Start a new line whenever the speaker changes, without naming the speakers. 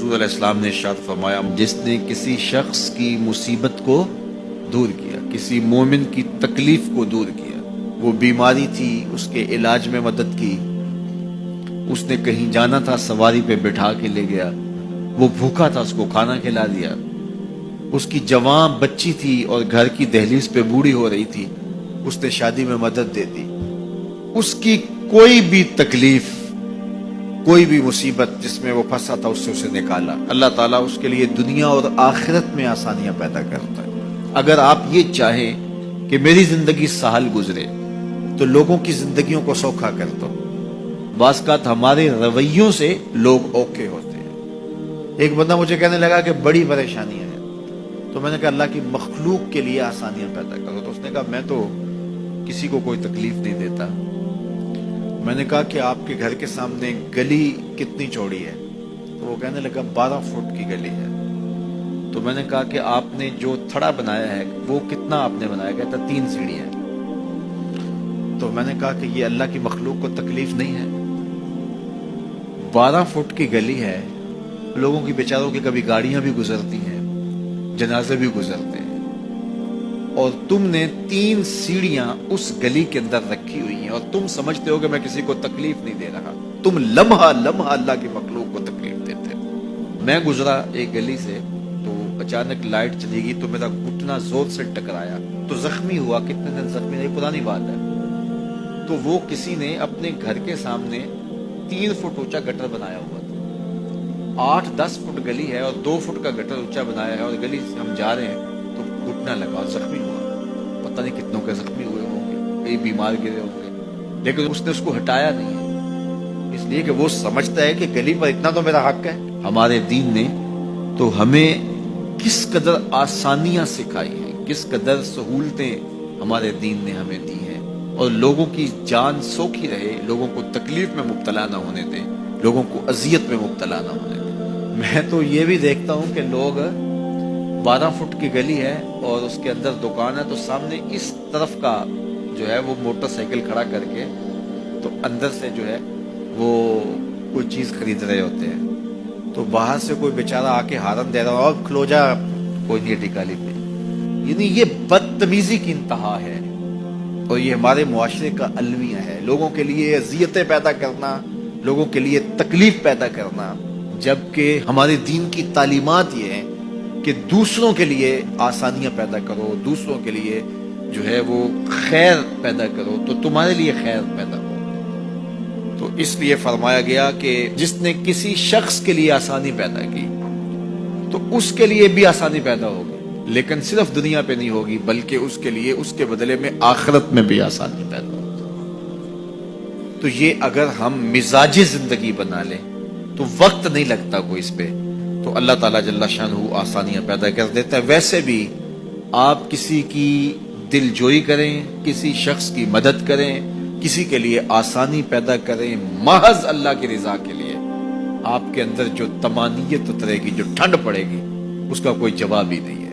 حضور علیہ السلام نے ارشاد فرمایا، جس نے کسی شخص کی مصیبت کو دور کیا، کسی مومن کی تکلیف کو دور کیا، وہ بیماری تھی اس کے علاج میں مدد کی، اس نے کہیں جانا تھا سواری پہ بٹھا کے لے گیا، وہ بھوکا تھا اس کو کھانا کھلا دیا، اس کی جوان بچی تھی اور گھر کی دہلیز پہ بوڑھی ہو رہی تھی، اس نے شادی میں مدد دے دی، اس کی کوئی بھی تکلیف، کوئی بھی مصیبت جس میں وہ پھنسا تھا اس سے اسے نکالا۔ اللہ تعالیٰ اس کے لیے دنیا اور آخرت میں آسانیاں پیدا کرتا ہے۔ اگر آپ یہ چاہیں کہ میری زندگی سہل گزرے تو لوگوں کی زندگیوں کو سوکھا کر دو۔ بعض اوقات ہمارے رویوں سے لوگ اوکے ہوتے ہیں۔ ایک بندہ مجھے کہنے لگا کہ بڑی پریشانیاں ہیں، تو میں نے کہا اللہ کی مخلوق کے لیے آسانیاں پیدا کرو۔ تو اس نے کہا میں تو کسی کو کوئی تکلیف نہیں دیتا۔ میں نے کہا کہ آپ کے گھر کے سامنے گلی کتنی چوڑی ہے؟ تو وہ کہنے لگا 12 فٹ کی گلی ہے۔ تو میں نے کہا کہ آپ نے جو تھڑا بنایا ہے وہ کتنا آپ نے بنایا؟ کہتا 3 سیڑھیاں۔ تو میں نے کہا کہ یہ اللہ کی مخلوق کو تکلیف نہیں ہے؟ 12 فٹ کی گلی ہے، لوگوں کی بیچاروں کی کبھی گاڑیاں بھی گزرتی ہیں، جنازے بھی گزرتے ہیں، اور تم نے 3 سیڑھیاں اس گلی کے اندر رکھی ہوئی ہیں اور تم سمجھتے ہو کہ میں کسی کو تکلیف نہیں دے رہا۔ تم لمحہ لمحہ اللہ کی مخلوق کو تکلیف دیتے ہو۔ میں گزرا ایک گلی سے تو اچانک لائٹ چلی گئی تو میرا گھٹنا زور سے ٹکرایا تو زخمی ہوا۔ کتنے دن زخمی نہیں، پرانی بات ہے۔ تو وہ کسی نے اپنے گھر کے سامنے 3 فٹ اونچا گٹر بنایا ہوا تھا، 8-10 فٹ گلی ہے اور 2 فٹ کا گٹر اونچا بنایا ہے، اور گلی سے ہم جا رہے ہیں تو گھٹنا لگا اور زخمی ہوا۔ پتہ نہیں کتنوں کے زخمی ہوئے ہوں گے، کئی بیمار گرے ہوں گے، لیکن اس نے اس کو ہٹایا نہیں ہے، اس لیے کہ وہ سمجھتا ہے کہ گلی پر اتنا تو میرا حق ہے۔ ہمارے دین نے تو ہمیں کس قدر آسانیاں سکھائی ہیں، کس قدر سہولتیں ہمارے دین نے ہمیں دی ہیں، اور لوگوں کی جان سوکھی رہے، لوگوں کو تکلیف میں مبتلا نہ ہونے دیں، لوگوں کو اذیت میں مبتلا نہ ہونے دیں۔ میں تو یہ بھی دیکھتا ہوں کہ لوگ 12 فٹ کی گلی ہے اور اس کے اندر دکان ہے، تو سامنے اس طرف کا جو ہے وہ موٹر سائیکل کھڑا کر کے تو اندر سے جو ہے وہ کوئی چیز خرید رہے ہوتے ہیں، تو باہر سے کوئی بیچارہ آ کے ہارن دے رہا ہو، اب کھلو جا، کوئی نہیں ٹکالی پہ۔ یعنی یہ بدتمیزی کی انتہا ہے، اور یہ ہمارے معاشرے کا المیہ ہے، لوگوں کے لیے اذیتیں پیدا کرنا، لوگوں کے لیے تکلیف پیدا کرنا، جبکہ ہمارے دین کی تعلیمات یہ ہیں کہ دوسروں کے لیے آسانیاں پیدا کرو، دوسروں کے لیے جو ہے وہ خیر پیدا کرو تو تمہارے لیے خیر پیدا ہو۔ تو اس لیے فرمایا گیا کہ جس نے کسی شخص کے لیے آسانی پیدا کی تو اس کے لیے بھی آسانی پیدا ہوگی، لیکن صرف دنیا پہ نہیں ہوگی بلکہ اس کے لیے اس کے بدلے میں آخرت میں بھی آسانی پیدا ہوگی۔ تو یہ اگر ہم مزاجی زندگی بنا لیں تو وقت نہیں لگتا کوئی اس پہ، تو اللہ تعالیٰ جل شانہ آسانیاں پیدا کر دیتا ہے۔ ویسے بھی آپ کسی کی دل جوئی کریں، کسی شخص کی مدد کریں، کسی کے لیے آسانی پیدا کریں محض اللہ کی رضا کے لیے، آپ کے اندر جو طمانینت اترے گی، جو ٹھنڈ پڑے گی، اس کا کوئی جواب ہی نہیں ہے۔